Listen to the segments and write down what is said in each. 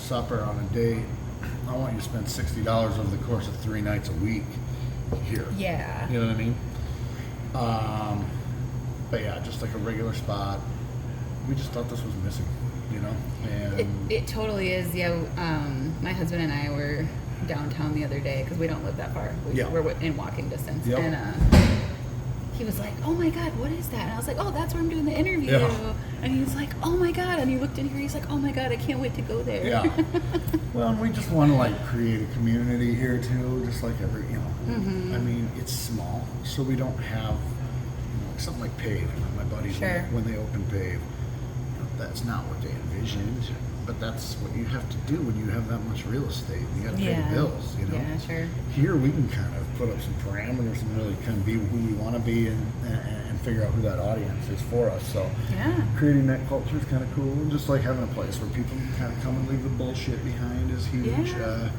supper on a date, I want you to spend $60 over the course of 3 nights a week here. Yeah. You know what I mean? But yeah, just like a regular spot. We just thought this was missing, you know? And It totally is. Yeah. My husband and I were downtown the other day because we don't live that far. We're in walking distance. Yep. And he was like, "Oh my God, what is that?" And I was like, "Oh, that's where I'm doing the interview." Yeah. And he was like, "Oh my God." And he looked in here. He's like, "Oh my God, I can't wait to go there." yeah. Well, and we just want to like create a community here too, just like every, you know. Mm-hmm. I mean, it's small, so we don't have, you know, something like Pave. My buddies, Sure. when they open Pave, you know, that's not what they envisioned, but that's what you have to do when you have that much real estate. You got to pay the bills, you know. Yeah, sure. Here we can kind of put up some parameters and really kind of be who we want to be and figure out who that audience is for us. So Yeah. creating that culture is kind of cool. And just like having a place where people can kind of come and leave the bullshit behind is huge. Yeah.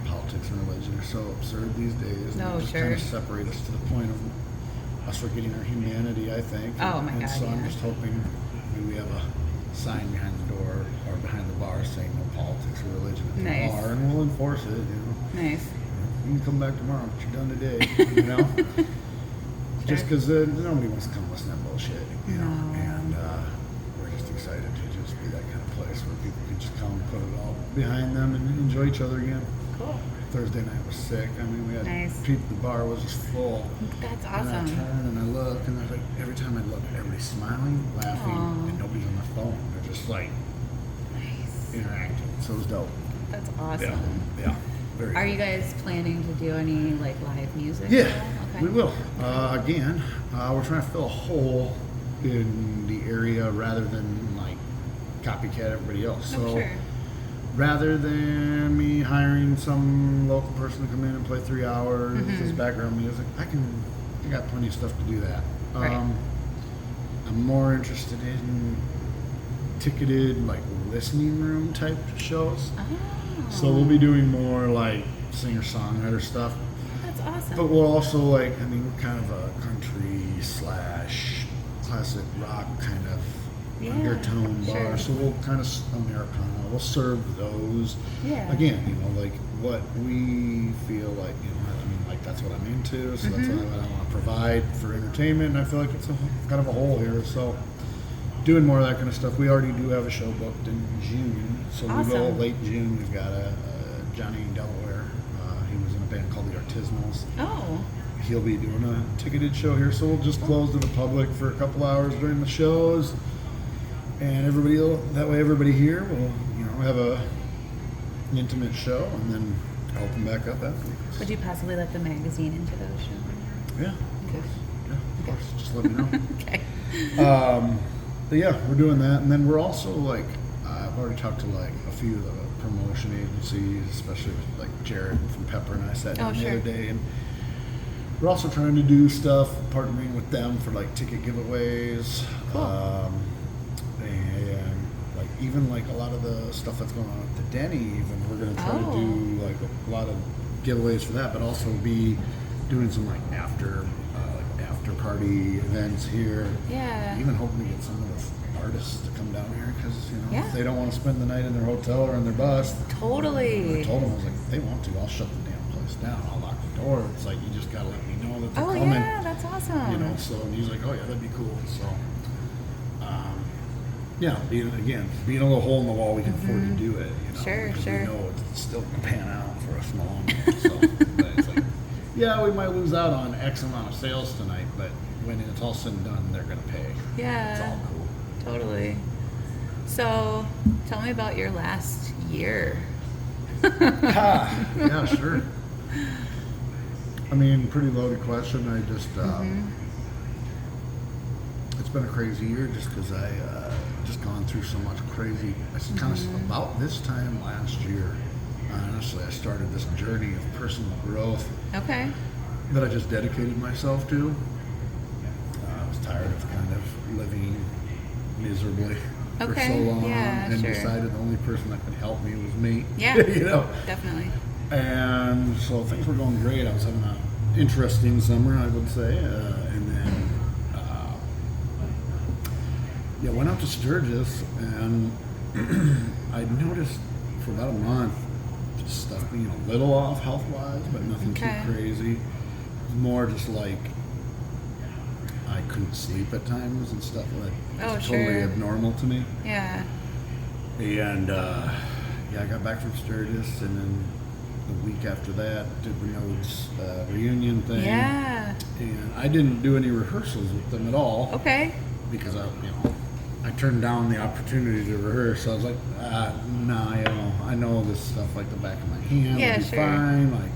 Politics and religion are so absurd these days. No, and they just sure. kind of separate us to the point of us forgetting our humanity, I think. Oh, my and God, so I'm yeah. just hoping maybe we have a sign behind the door or behind the bar saying no politics or religion at the Nice. bar, and we'll enforce it, you know. Nice. You can come back tomorrow, but you're done today, you know? Just because nobody wants to come listen to that bullshit, you know? No. And we're just excited to just be that kind of place where people can just come, put it all behind them, and enjoy each other again. Cool. Thursday night was sick. I mean, we had Nice. people, the bar was just full. That's And I awesome. turn and I look, and there's like, every time I look, everybody's smiling, laughing, Aw. and nobody's on their phone. They're just like Nice. interacting. So it was dope. That's awesome. Yeah. Very Are cool. you guys planning to do any like live music? Yeah, at all? Okay. we will. Again, we're trying to fill a hole in the area rather than like copycat everybody else. Oh, So sure. rather than me hiring some local person to come in and play 3 hours as background music, I got plenty of stuff to do that. Right. I'm more interested in ticketed like listening room type shows. Oh. So we'll be doing more like singer-songwriter stuff. That's awesome. But we'll also like, I mean, we're kind of a country / classic rock kind of Yeah, undertone bar. sure. So we'll kind of Americana. We'll serve those. Yeah. Again, you know, like what we feel like, you know, I mean, like that's what I'm into. So that's what I want to provide for entertainment. And I feel like it's kind of a hole here. So doing more of that kind of stuff. We already do have a show booked in June. So we go Awesome. late June. We've got a Johnny in Delaware. He was in a band called the Artisanals. Oh. He'll be doing a ticketed show here, so we'll just close to the public for a couple hours during the shows, and that way everybody here will, you know, have an intimate show, and then open back up afterwards. Would you possibly let the magazine into those shows? Yeah, Okay. yeah, of course. Just let me know. Okay. But yeah, we're doing that, and then we're also like, I've already talked to like a few of the promotion agencies, especially like Jared from Pepper and I sat down the sure. other day, and we're also trying to do stuff, partnering with them for like ticket giveaways, Cool. and like even like a lot of the stuff that's going on at the Denny. Even we're gonna try to do like a lot of giveaways for that, but also be doing some like after party events here. Yeah. Even hoping to get some of the artists to come down here because you know Yeah. if they don't want to spend the night in their hotel or in their bus. Totally. I told them, I was like, if they want to, I'll shut the damn place down. I'll lock the door. It's like, you just got to let me know that they're Oh coming. yeah, that's awesome. You know, so, and he's like, oh yeah, that'd be cool. So, yeah, being a little hole in the wall, we can afford to do it. You know, Sure, because sure. we know it's still going to pan out for us in the long run. So, but it's like, yeah, we might lose out on X amount of sales tonight, but when it's all said and done, they're going to pay. Yeah. It's all cool. Totally. So, tell me about your last year. Yeah, sure. I mean, pretty loaded question. I just, it's been a crazy year just because I just gone through so much crazy. It's kind of about this time last year, honestly, I started this journey of personal growth Okay. that I just dedicated myself to. I was tired of kind of living miserably for Okay, so long, yeah, and sure. decided the only person that could help me was me. Yeah. You know. Definitely. And so things were going great. I was having an interesting summer, I would say. And then, went out to Sturgis, and I noticed for about a month, just stuff being a little off health-wise, but nothing too crazy. More just like I couldn't sleep at times and stuff that was totally abnormal to me. Yeah. And I got back from Sturgis, and then the week after that did the Nodes reunion thing. Yeah. And I didn't do any rehearsals with them at all. Okay. Because I turned down the opportunity to rehearse. So I was like, I know this stuff like the back of my hand. Yeah, will be fine. Like,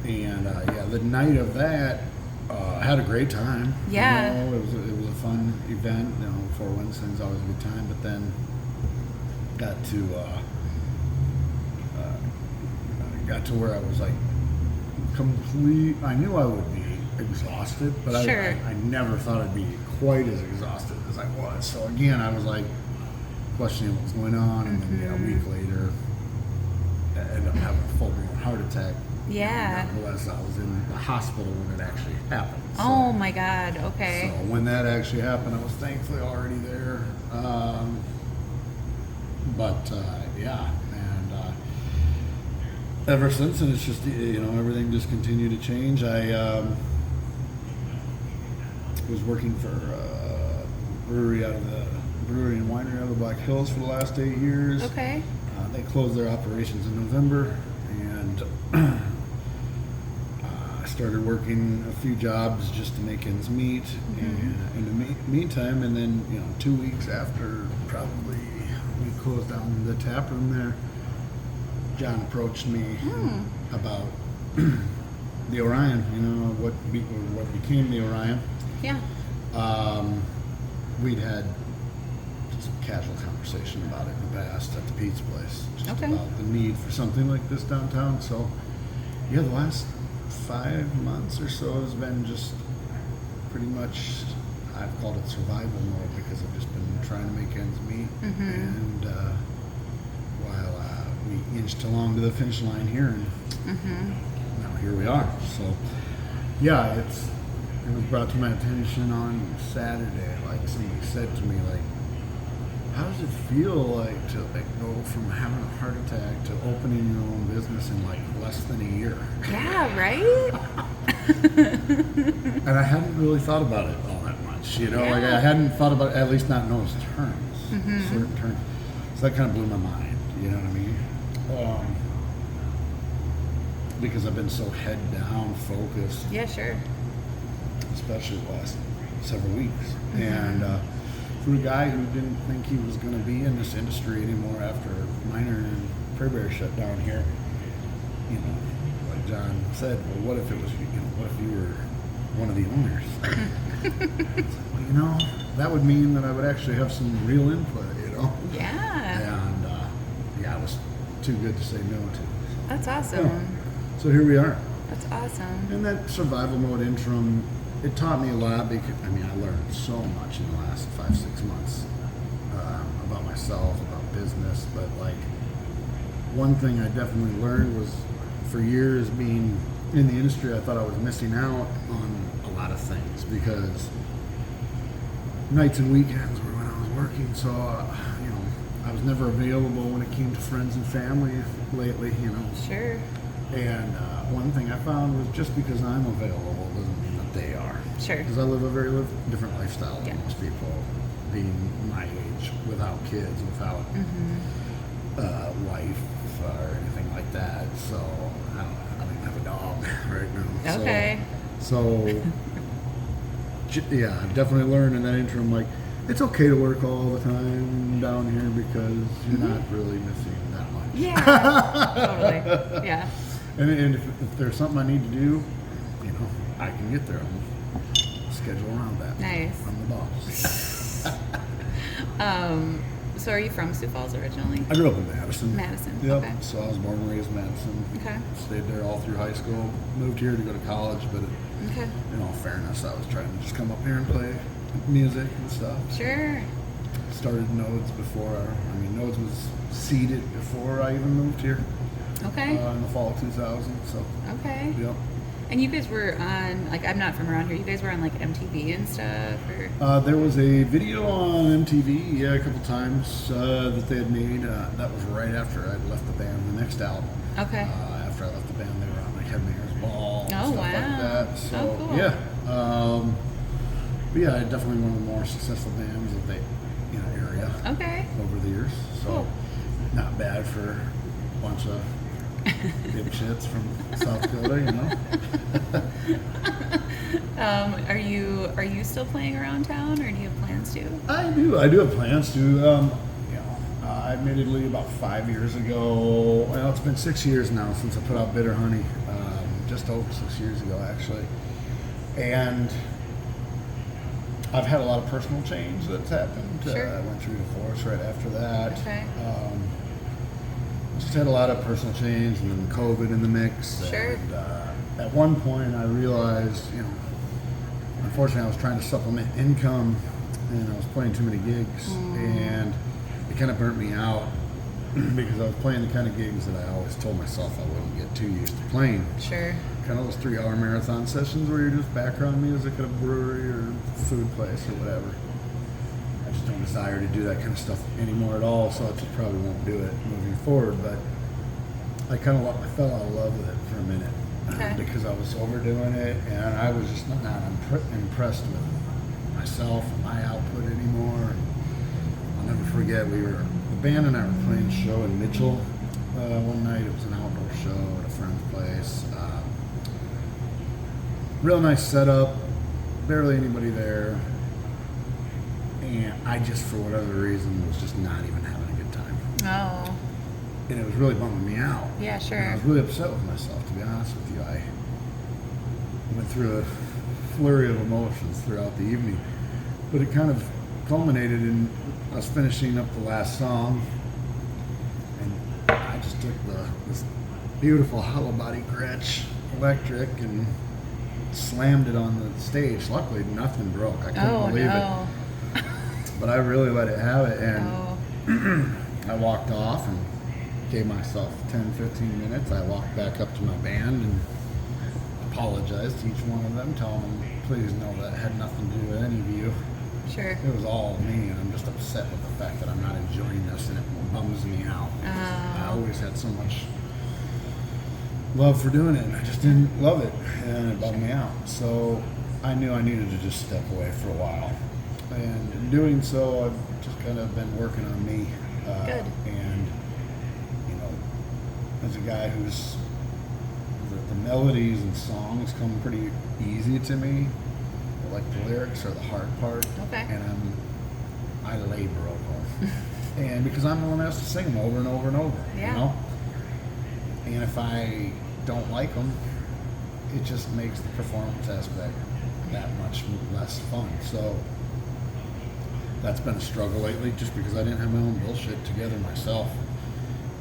and the night of that, I had a great time. Yeah. It was a fun event. For Wednesday's always a good time. But then got to where I was like I knew I would be exhausted, but I never thought I'd be quite as exhausted as I was. So again, I was like questioning what was going on, and then a week later, I ended up having a full-blown heart attack. Yeah. Unless I was in the hospital when it actually happened. So, oh my God. Okay. So when that actually happened, I was thankfully already there. And ever since, and it's just everything just continued to change. I was working for a brewery and winery out of the Black Hills for the last 8 years. Okay. They closed their operations in November, and I started working a few jobs just to make ends meet. And in the meantime, and then 2 weeks after probably we closed down the tap room there, John approached me about the Orion, what became the Orion. Yeah. We'd had just a casual conversation about it in the past at the pizza place, just about the need for something like this downtown. So, the last 5 months or so has been just pretty much, I've called it survival mode, because I've just been trying to make ends meet. And while we inched along to the finish line here, and now here we are. So, it was brought to my attention on Saturday. Like, somebody said to me, like, how does it feel like to go from having a heart attack to opening your own business in like less than a year? Yeah, right? And I hadn't really thought about it all that much, like I hadn't thought about it, at least not in those terms, certain terms. So that kind of blew my mind, you know what I mean? Because I've been so head down focused. Yeah, sure. Especially the last several weeks. And for a guy who didn't think he was going to be in this industry anymore after Minor and Prairie shut down here, like John said, well, what if it was, what if you were one of the owners? Well, that would mean that I would actually have some real input, Yeah. And it was too good to say no to. That's awesome. Yeah. So here we are. That's awesome. And that survival mode interim, it taught me a lot, because I learned so much in the last 5-6 months about myself, about business. But like, one thing I definitely learned was, for years being in the industry, I thought I was missing out on a lot of things, because nights and weekends were when I was working. So I was never available when it came to friends and family lately. Sure. And one thing I found was, just because I'm available doesn't mean that they are. Sure. Because I live a very different lifestyle than most people, being my age, without kids, without wife or anything like that. So I don't even have a dog right now. Okay. So I've definitely learned in that interim, like, it's okay to work all the time down here, because you're not really missing that much. Yeah. Totally. Yeah. And if there's something I need to do, I can get there. I'll schedule around that. Nice. I'm the boss. So are you from Sioux Falls originally? I grew up in Madison. Madison. Yep. Okay. So I was born and raised in Madison. Okay. Stayed there all through high school. Moved here to go to college, but Okay. in all fairness, I was trying to just come up here and play music and stuff. Sure. Started Nodes Nodes was seeded before I even moved here. Okay. In the fall of 2000. So. Okay. Yep. And you guys were on, like, I'm not from around here. You guys were on like MTV and stuff, or? There was a video on MTV, a couple times that they had made. That was right after I left the band. The next album. Okay. After I left the band, they were on like Headbangers Ball and stuff wow. like that. So oh, cool. yeah, but yeah, definitely one of the more successful bands of the area. Okay. Over the years, so Cool. not bad for a bunch of dipshits from South Dakota, Are you still playing around town, or do you have plans to? I do have plans to. Admittedly, about 5 years ago. Well, it's been 6 years now since I put out Bitter Honey. Just over 6 years ago, actually. And I've had a lot of personal change that's happened. Sure. I went through divorce right after that. Okay. Just had a lot of personal change, and then COVID in the mix. Sure. And at one point, I realized, unfortunately, I was trying to supplement income, and I was playing too many gigs, and it kind of burnt me out because I was playing the kind of gigs that I always told myself I wouldn't get too used to playing. Sure. Kind of those 3-hour marathon sessions where you're just background music at a brewery or food place or whatever. I just don't desire to do that kind of stuff anymore at all, so I just probably won't do it moving forward. But I fell out of love with it for a minute because I was overdoing it, and I was just not impressed with myself and my output anymore. And I'll never forget, the band and I were playing a show in Mitchell one night. It was an outdoor show at a friend's place. Real nice setup, barely anybody there. And I just, for whatever reason, was just not even having a good time. Oh. And it was really bumming me out. Yeah, sure. And I was really upset with myself, to be honest with you. I went through a flurry of emotions throughout the evening. But it kind of culminated in us finishing up the last song. And I just took this beautiful hollow body Gretsch electric and slammed it on the stage. Luckily, nothing broke. I couldn't believe it. But I really let it have it, and I walked off and gave myself 10-15 minutes. I walked back up to my band and apologized to each one of them, telling them, please know that had nothing to do with any of you. Sure. It was all me, and I'm just upset with the fact that I'm not enjoying this, and it bums me out. I always had so much love for doing it, and I just didn't love it, and it bummed me out. So I knew I needed to just step away for a while. And in doing so, I've just kind of been working on me. Good. And, as a guy who's, the melodies and songs come pretty easy to me. Like the lyrics are the hard part. Okay. And I labor over them. And because I'm the one that has to sing them over and over and over, Yeah. And if I don't like them, it just makes the performance aspect that much less fun. So that's been a struggle lately, just because I didn't have my own bullshit together myself.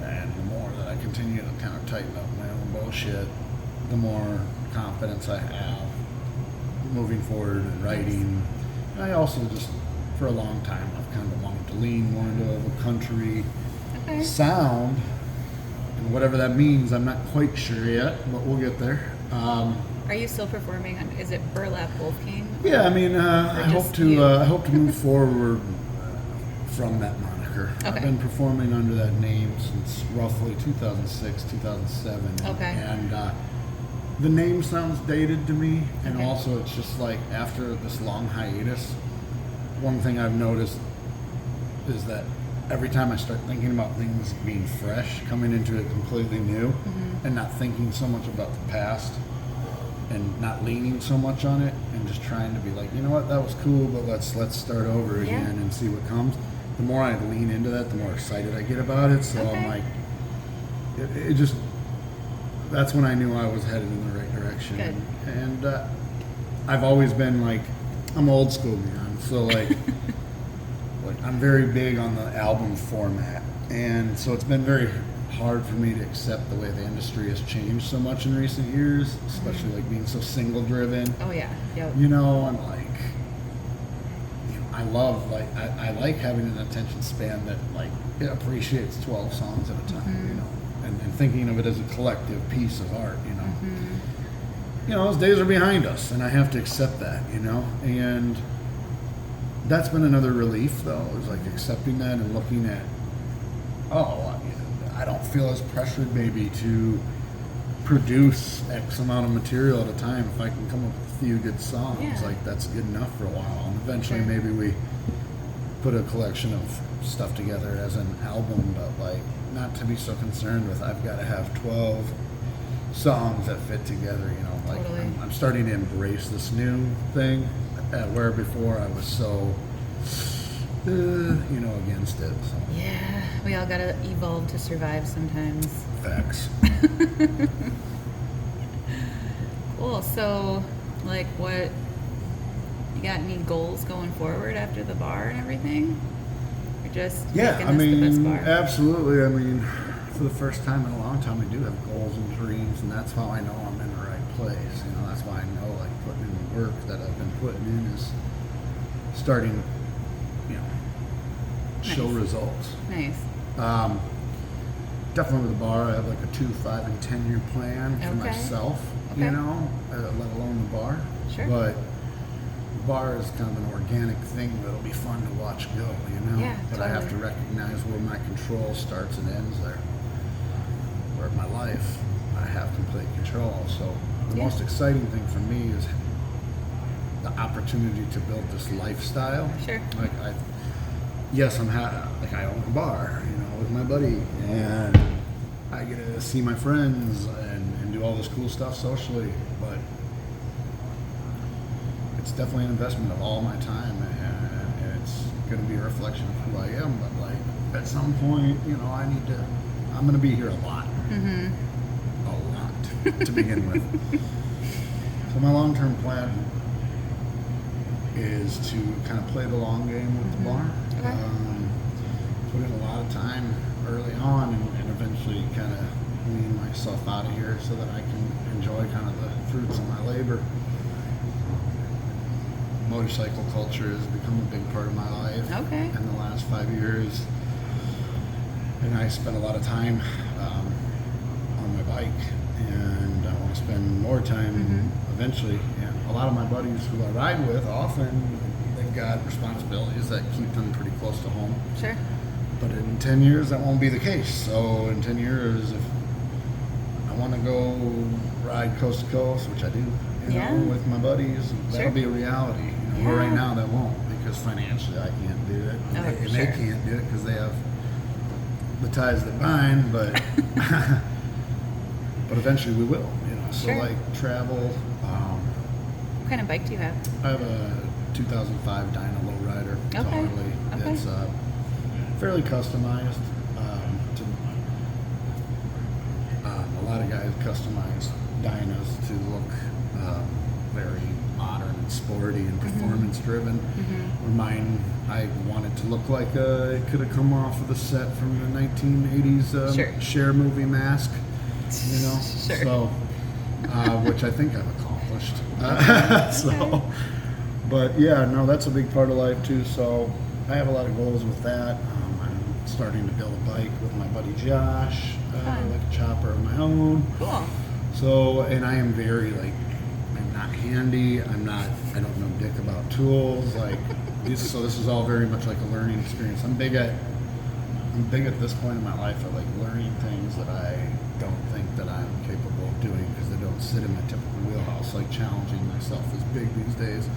And the more that I continue to kind of tighten up my own bullshit, the more confidence I have moving forward and writing. And I also just, for a long time, I've kind of wanted to lean more into a country sound. And whatever that means, I'm not quite sure yet, but we'll get there. Are you still performing on, is it Burlap Wolf King? Yeah, I mean, I hope to move forward from that moniker. Okay. I've been performing under that name since roughly 2006, 2007. Okay. And the name sounds dated to me, and also it's just like after this long hiatus, one thing I've noticed is that every time I start thinking about things being fresh, coming into it completely new, and not thinking so much about the past, and not leaning so much on it, and just trying to be like, you know what, that was cool, but let's start over again and see what comes. The more I lean into that, the more excited I get about it. So I'm like, it just, that's when I knew I was headed in the right direction. Good. And I've always been like, I'm old school, man. So like I'm very big on the album format, and so it's been very hard for me to accept the way the industry has changed so much in recent years, especially like being so single driven. Oh yeah. Yep. I'm like, I love, like, I like having an attention span that like it appreciates 12 songs at a time, and thinking of it as a collective piece of art, those days are behind us, and I have to accept that, and that's been another relief, though, is like accepting that and looking at, I don't feel as pressured maybe to produce X amount of material at a time. If I can come up with a few good songs, like that's good enough for a while, and eventually maybe we put a collection of stuff together as an album, but like not to be so concerned with I've got to have 12 songs that fit together, like Totally. I'm starting to embrace this new thing, where before I was so against it. So. Yeah, we all gotta evolve to survive sometimes. Facts. Cool. So, like, what you got? Any goals going forward after the bar and everything? Or just making this the best bar? Absolutely. I mean, for the first time in a long time, I do have goals and dreams, and that's how I know I'm in the right place. That's why I know, like, putting in the work that I've been putting in is starting, show results. Nice. Definitely with the bar, I have like a 2, 5, and 10-year plan for myself, let alone the bar. Sure. But the bar is kind of an organic thing that'll be fun to watch go, Yeah, But totally. I have to recognize where my control starts and ends there. Where my life, I have complete control. So the most exciting thing for me is the opportunity to build this lifestyle. Sure. Like I own a bar, with my buddy, and I get to see my friends and do all this cool stuff socially, but it's definitely an investment of all my time, and it's going to be a reflection of who I am, but like at some point, I'm going to be here a lot. Mm-hmm. A lot to begin with. So my long-term plan is to kind of play the long game with the bar. Okay. Put in a lot of time early on and eventually kind of wean myself out of here so that I can enjoy kind of the fruits of my labor. Motorcycle culture has become a big part of my life in the last 5 years. And I spend a lot of time on my bike, and I want to spend more time eventually. And a lot of my buddies who I ride with, often they've got responsibilities that keep them pretty close to home. Sure. But in 10 years, that won't be the case. So in 10 years, if I want to go ride coast to coast, which I do, with my buddies, that'll be a reality. But right now, that won't, because financially I can't do it. And they can't do it because they have the ties that bind, but but eventually we will, So like travel. What kind of bike do you have? I have a 2005 Dyna Lowrider. Okay. It's fairly customized. A lot of guys customize Dynas to look very modern and sporty and performance driven. Where mine, I want it to look like it could have come off of the set from the 1980s Cher movie Mask. So which I think I've accomplished. But yeah, no, that's a big part of life too. So I have a lot of goals with that. I'm starting to build a bike with my buddy Josh, like a chopper of my own. Cool. So, and I am very I'm not handy. I don't know dick about tools. So this is all very much like a learning experience. I'm big at this point in my life at learning things that I don't think that I'm capable of doing because they don't sit in my typical wheelhouse. Like challenging myself is big these days.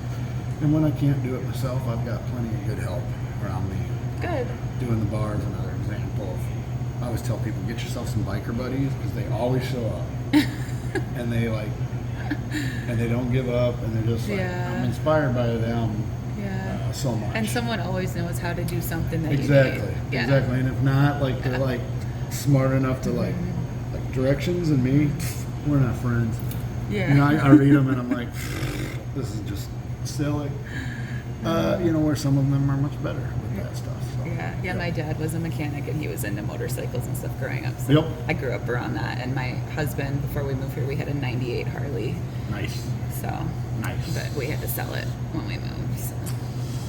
And when I can't do it myself, I've got plenty of good help around me. Good. Doing the bar is another example. I always tell people, get yourself some biker buddies because they always show up. And they and they don't give up, and they're just I'm inspired by them so much. And someone always knows how to do something that exactly. you need. Exactly. And if not, they're smart enough to like directions, and me, we're not friends. Yeah. I read them and I'm like, this is just silly. Where some of them are much better with that stuff. So, yeah. My dad was a mechanic and he was into motorcycles and stuff growing up. So Yep. I grew up around that. And my husband, before we moved here, we had a '98 Harley. Nice. So Nice. But we had to sell it when we moved. So.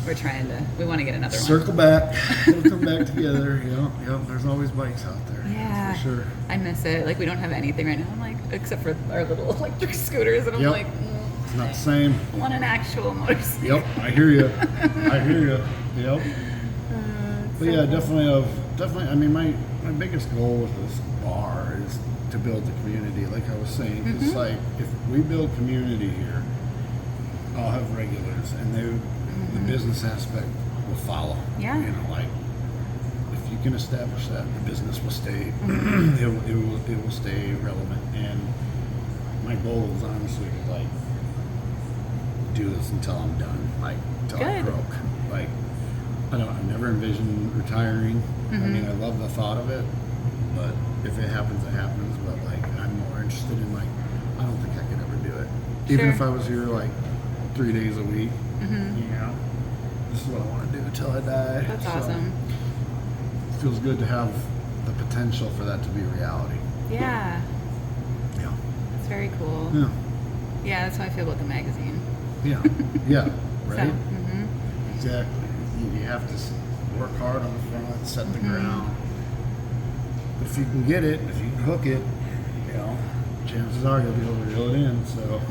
we want to get another one. Circle back. We'll come back together. Yep. There's always bikes out there. Yeah, For sure. I miss it. Like we don't have anything right now. I'm like, except for our little electric scooters, and I'm Yep. like, It's not the same. I want an actual motorcycle. Yep, I hear you. Yep. But yeah, definitely. I mean, my biggest goal with this bar is to build the community, like I was saying. Because like, if we build community here, I'll have regulars, and the business aspect will follow. Yeah. Like if you can establish that, the business will stay. It will stay relevant. And my goal is honestly like do this until I'm done, like until I Good. broke. Like I never envisioned retiring. I mean, I love the thought of it, but if it happens, it happens. But like, I'm more interested in like, I don't think I could ever do it. Even Sure. if I was here like 3 days a week, this is what I want to do until I die. That's So, awesome. it feels good to have the potential for that to be a reality. Yeah, Yeah. that's very cool. Yeah. Yeah, that's how I feel about the magazine. Yeah. Yeah. Right. So, Exactly. You have to work hard on the front, set the ground. But if you can get it, if you can hook it, chances are you'll be able to reel it in. So,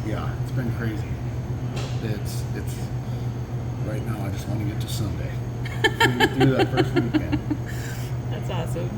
yeah, it's been crazy. It's right now. I just want to get to Sunday. Get through that first weekend. That's awesome.